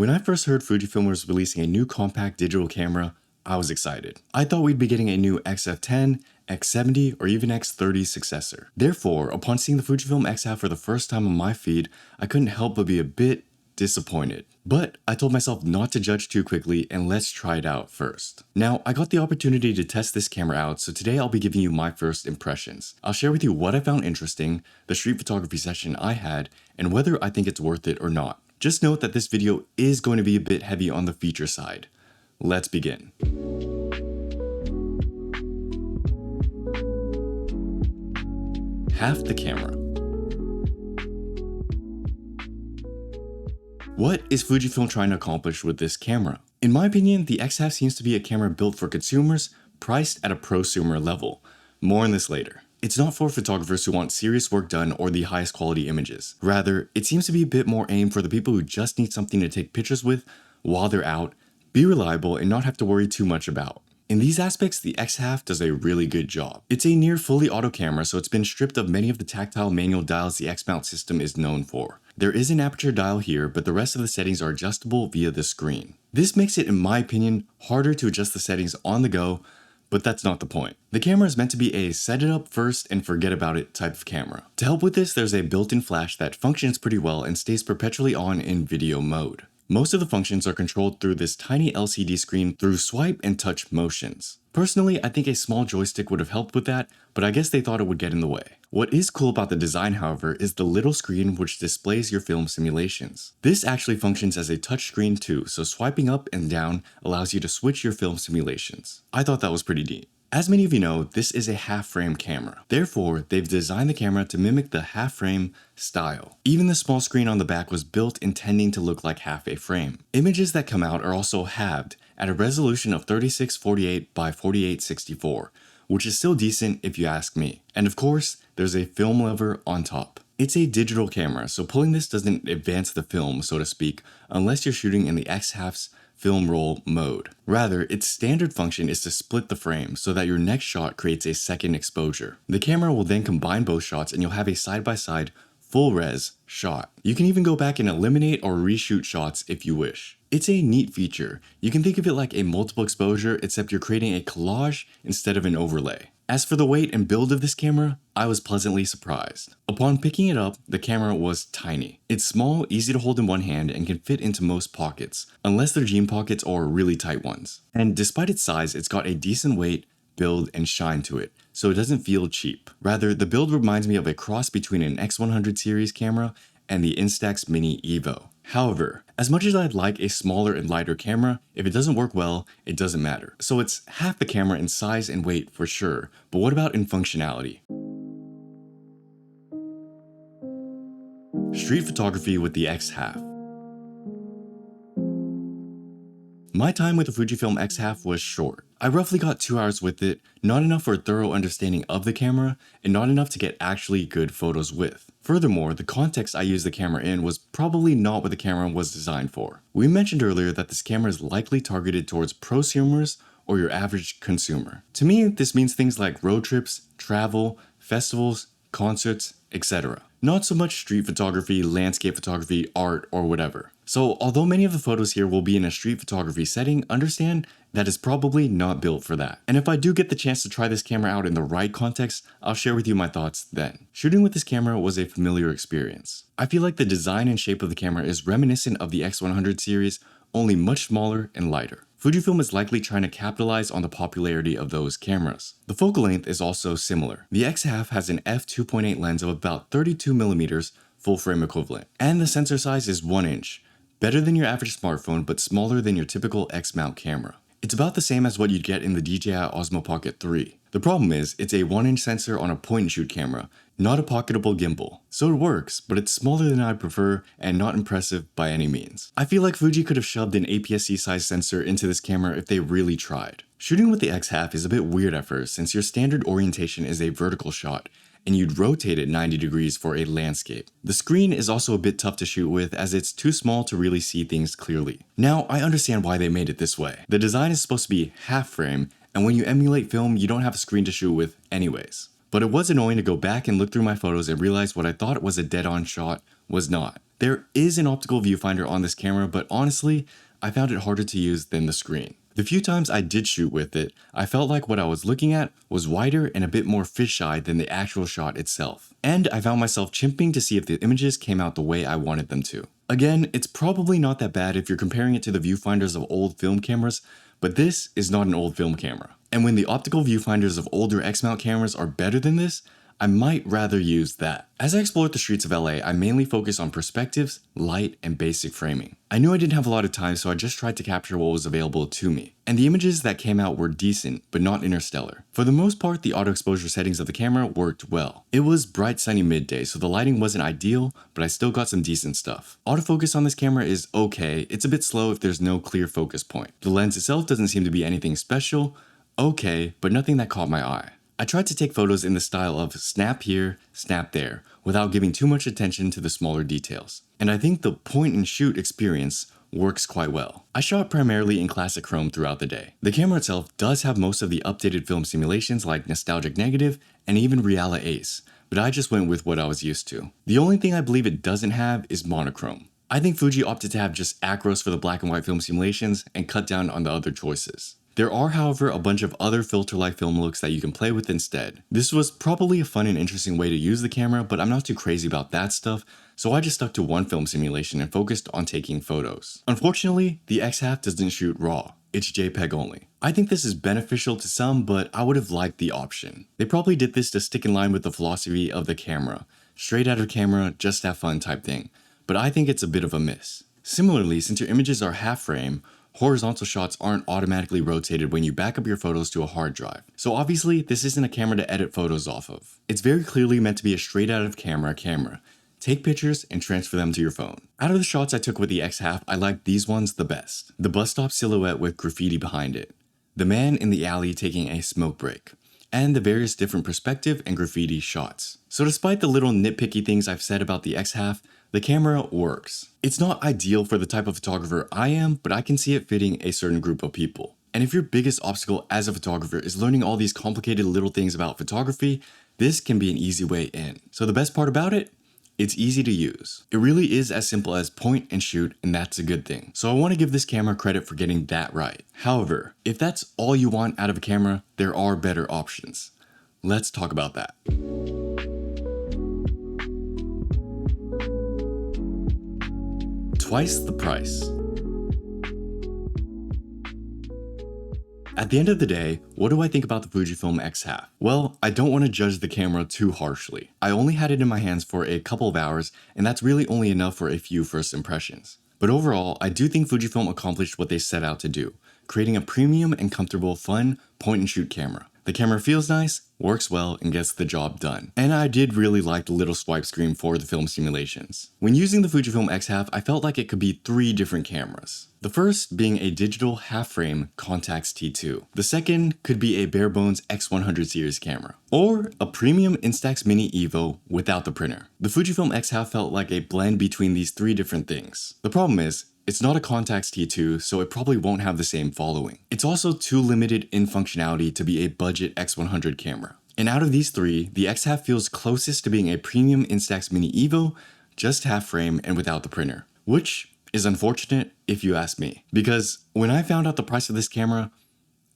When I first heard Fujifilm was releasing a new compact digital camera, I was excited. I thought we'd be getting a new XF10, X70, or even X30 successor. Therefore, upon seeing the Fujifilm X-Half for the first time on my feed, I couldn't help but be a bit disappointed. But I told myself not to judge too quickly and let's try it out first. Now, I got the opportunity to test this camera out, so today I'll be giving you my first impressions. I'll share with you what I found interesting, the street photography session I had, and whether I think it's worth it or not. Just note that this video is going to be a bit heavy on the feature side. Let's begin. Half the camera. What is Fujifilm trying to accomplish with this camera? In my opinion, the X-Half seems to be a camera built for consumers, priced at a prosumer level. More on this later. It's not for photographers who want serious work done or the highest quality images. Rather, it seems to be a bit more aimed for the people who just need something to take pictures with while they're out, be reliable, and not have to worry too much about. In these aspects, the X-Half does a really good job. It's a near fully auto camera, so it's been stripped of many of the tactile manual dials the X-mount system is known for. There is an aperture dial here, but the rest of the settings are adjustable via the screen. This makes it, in my opinion, harder to adjust the settings on the go, but that's not the point. The camera is meant to be a set it up first and forget about it type of camera. To help with this, there's a built-in flash that functions pretty well and stays perpetually on in video mode. Most of the functions are controlled through this tiny LCD screen through swipe and touch motions. Personally, I think a small joystick would have helped with that, but I guess they thought it would get in the way. What is cool about the design, however, is the little screen which displays your film simulations. This actually functions as a touch screen too, so swiping up and down allows you to switch your film simulations. I thought that was pretty neat. As many of you know, this is a half-frame camera. Therefore, they've designed the camera to mimic the half-frame style. Even the small screen on the back was built intending to look like half a frame. Images that come out are also halved at a resolution of 3648 by 4864, which is still decent if you ask me. And of course, there's a film lever on top. It's a digital camera, so pulling this doesn't advance the film, so to speak, unless you're shooting in the X-Half's film roll mode. Rather, its standard function is to split the frame so that your next shot creates a second exposure. The camera will then combine both shots and you'll have a side-by-side full res shot. You can even go back and eliminate or reshoot shots if you wish. It's a neat feature. You can think of it like a multiple exposure, except you're creating a collage instead of an overlay. As for the weight and build of this camera, I was pleasantly surprised. Upon picking it up, the camera was tiny. It's small, easy to hold in one hand, and can fit into most pockets, unless they're jean pockets or really tight ones. And despite its size, it's got a decent weight, build, and shine to it, so it doesn't feel cheap. Rather, the build reminds me of a cross between an X100 series camera and the Instax Mini Evo. However, as much as I'd like a smaller and lighter camera, if it doesn't work well, it doesn't matter. So it's half the camera in size and weight for sure, but what about in functionality? Street photography with the X-Half. My time with the Fujifilm X-Half was short. I roughly got 2 hours with it, not enough for a thorough understanding of the camera, and not enough to get actually good photos with. Furthermore, the context I used the camera in was probably not what the camera was designed for. We mentioned earlier that this camera is likely targeted towards prosumers or your average consumer. To me, this means things like road trips, travel, festivals, concerts, etc. Not so much street photography, landscape photography, art, or whatever. So although many of the photos here will be in a street photography setting, understand that is probably not built for that. And if I do get the chance to try this camera out in the right context, I'll share with you my thoughts then. Shooting with this camera was a familiar experience. I feel like the design and shape of the camera is reminiscent of the X100 series, only much smaller and lighter. Fujifilm is likely trying to capitalize on the popularity of those cameras. The focal length is also similar. The X-Half has an f2.8 lens of about 32mm full frame equivalent, and the sensor size is 1 inch. Better than your average smartphone, but smaller than your typical X-mount camera. It's about the same as what you'd get in the DJI Osmo Pocket 3. The problem is, it's a 1-inch sensor on a point-and-shoot camera, not a pocketable gimbal. So it works, but it's smaller than I'd prefer and not impressive by any means. I feel like Fuji could have shoved an APS-C size sensor into this camera if they really tried. Shooting with the X-Half is a bit weird at first since your standard orientation is a vertical shot, and you'd rotate it 90 degrees for a landscape. The screen is also a bit tough to shoot with as it's too small to really see things clearly. Now, I understand why they made it this way. The design is supposed to be half frame, and when you emulate film, you don't have a screen to shoot with anyways. But it was annoying to go back and look through my photos and realize what I thought was a dead-on shot was not. There is an optical viewfinder on this camera, but honestly, I found it harder to use than the screen. The few times I did shoot with it, I felt like what I was looking at was wider and a bit more fisheye than the actual shot itself. And I found myself chimping to see if the images came out the way I wanted them to. Again, it's probably not that bad if you're comparing it to the viewfinders of old film cameras, but this is not an old film camera. And when the optical viewfinders of older X-mount cameras are better than this, I might rather use that. As I explored the streets of LA, I mainly focused on perspectives, light, and basic framing. I knew I didn't have a lot of time, so I just tried to capture what was available to me. And the images that came out were decent, but not interstellar. For the most part, the auto exposure settings of the camera worked well. It was bright sunny midday, so the lighting wasn't ideal, but I still got some decent stuff. Autofocus on this camera is okay, it's a bit slow if there's no clear focus point. The lens itself doesn't seem to be anything special, okay, but nothing that caught my eye. I tried to take photos in the style of snap here, snap there, without giving too much attention to the smaller details. And I think the point and shoot experience works quite well. I shot primarily in classic chrome throughout the day. The camera itself does have most of the updated film simulations like Nostalgic Negative and even Reala Ace, but I just went with what I was used to. The only thing I believe it doesn't have is monochrome. I think Fuji opted to have just acros for the black and white film simulations and cut down on the other choices. There are, however, a bunch of other filter-like film looks that you can play with instead. This was probably a fun and interesting way to use the camera, but I'm not too crazy about that stuff, so I just stuck to one film simulation and focused on taking photos. Unfortunately, the xhalf doesn't shoot RAW. It's JPEG only. I think this is beneficial to some, but I would have liked the option. They probably did this to stick in line with the philosophy of the camera. Straight out of camera, just have fun type thing. But I think it's a bit of a miss. Similarly, since your images are half frame, horizontal shots aren't automatically rotated when you back up your photos to a hard drive. So obviously, this isn't a camera to edit photos off of. It's very clearly meant to be a straight out of camera. Take pictures and transfer them to your phone. Out of the shots I took with the xhalf, I liked these ones the best. The bus stop silhouette with graffiti behind it. The man in the alley taking a smoke break. And the various different perspective and graffiti shots. So despite the little nitpicky things I've said about the xhalf, the camera works. It's not ideal for the type of photographer I am, but I can see it fitting a certain group of people. And if your biggest obstacle as a photographer is learning all these complicated little things about photography, this can be an easy way in. So the best part about it? It's easy to use. It really is as simple as point and shoot, and that's a good thing. So I want to give this camera credit for getting that right. However, if that's all you want out of a camera, there are better options. Let's talk about that. Twice the price. At the end of the day, what do I think about the Fujifilm X-half? Well, I don't want to judge the camera too harshly. I only had it in my hands for a couple of hours, and that's really only enough for a few first impressions. But overall, I do think Fujifilm accomplished what they set out to do, creating a premium and comfortable, fun, point-and-shoot camera. The camera feels nice, works well, and gets the job done. And I did really like the little swipe screen for the film simulations. When using the Fujifilm X-half, I felt like it could be 3 different cameras. The first being a digital half-frame Contax T2. The second could be a bare-bones X100 series camera. Or a premium Instax Mini Evo without the printer. The Fujifilm X-half felt like a blend between these 3 different things. The problem is, it's not a Contax T2, so it probably won't have the same following. It's also too limited in functionality to be a budget X100 camera. And out of these 3, the X-half feels closest to being a premium Instax Mini Evo, just half frame and without the printer. Which is unfortunate if you ask me. Because when I found out the price of this camera,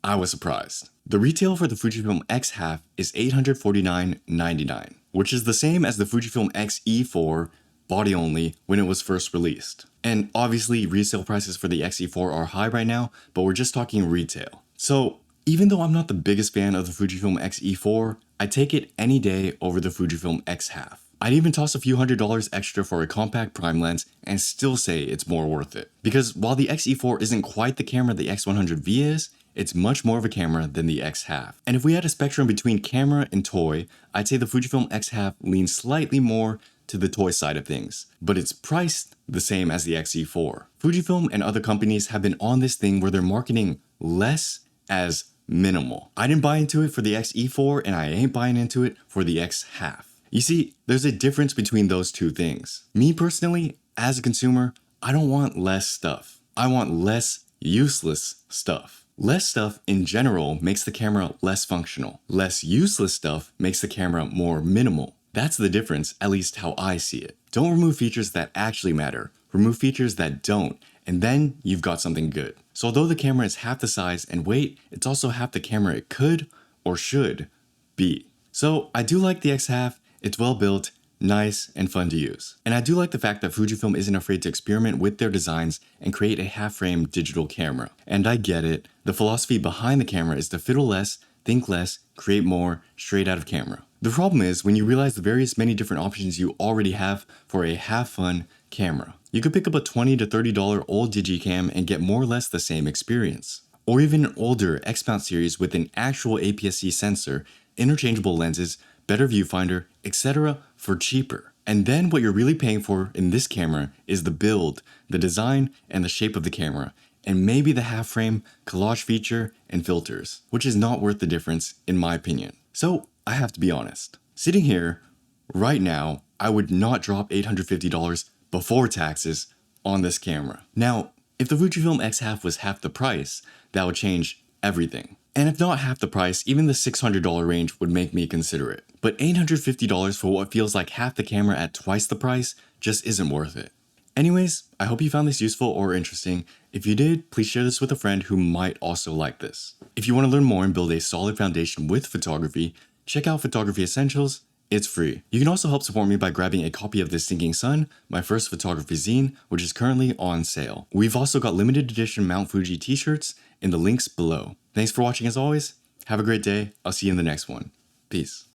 I was surprised. The retail for the Fujifilm X-half is $849.99, which is the same as the Fujifilm X E4 body only when it was first released. And obviously resale prices for the X-E4 are high right now, but we're just talking retail. So even though I'm not the biggest fan of the Fujifilm X-E4, I take it any day over the Fujifilm X-half. I'd even toss a few $100s extra for a compact prime lens and still say it's more worth it. Because while the X-E4 isn't quite the camera the X100V is, it's much more of a camera than the X-half. And if we had a spectrum between camera and toy, I'd say the Fujifilm X-half leans slightly more to the toy side of things, but it's priced the same as the X-E4. Fujifilm and other companies have been on this thing where they're marketing less as minimal. I didn't buy into it for the X-E4 and I ain't buying into it for the X-half. You see, there's a difference between those two things. Me personally, as a consumer, I don't want less stuff. I want less useless stuff. Less stuff in general makes the camera less functional. Less useless stuff makes the camera more minimal. That's the difference, at least how I see it. Don't remove features that actually matter. Remove features that don't, and then you've got something good. So although the camera is half the size and weight, it's also half the camera it could or should be. So I do like the xhalf. It's well built, nice, and fun to use. And I do like the fact that Fujifilm isn't afraid to experiment with their designs and create a half-frame digital camera. And I get it. The philosophy behind the camera is to fiddle less, think less, create more, straight out of camera. The problem is when you realize the various many different options you already have for a have-fun camera. You could pick up a $20 to $30 old digicam and get more or less the same experience. Or even an older X-mount series with an actual APS-C sensor, interchangeable lenses, better viewfinder, etc. for cheaper. And then what you're really paying for in this camera is the build, the design, and the shape of the camera, and maybe the half-frame, collage feature, and filters, which is not worth the difference in my opinion. So I have to be honest. Sitting here, right now, I would not drop $850 before taxes on this camera. Now, if the Fujifilm X was half the price, that would change everything. And if not half the price, even the $600 range would make me consider it. But $850 for what feels like half the camera at twice the price just isn't worth it. Anyways, I hope you found this useful or interesting. If you did, please share this with a friend who might also like this. If you want to learn more and build a solid foundation with photography, check out Photography Essentials. It's free. You can also help support me by grabbing a copy of The Sinking Sun, my first photography zine, which is currently on sale. We've also got limited edition Mount Fuji t-shirts in the links below. Thanks for watching as always. Have a great day. I'll see you in the next one. Peace.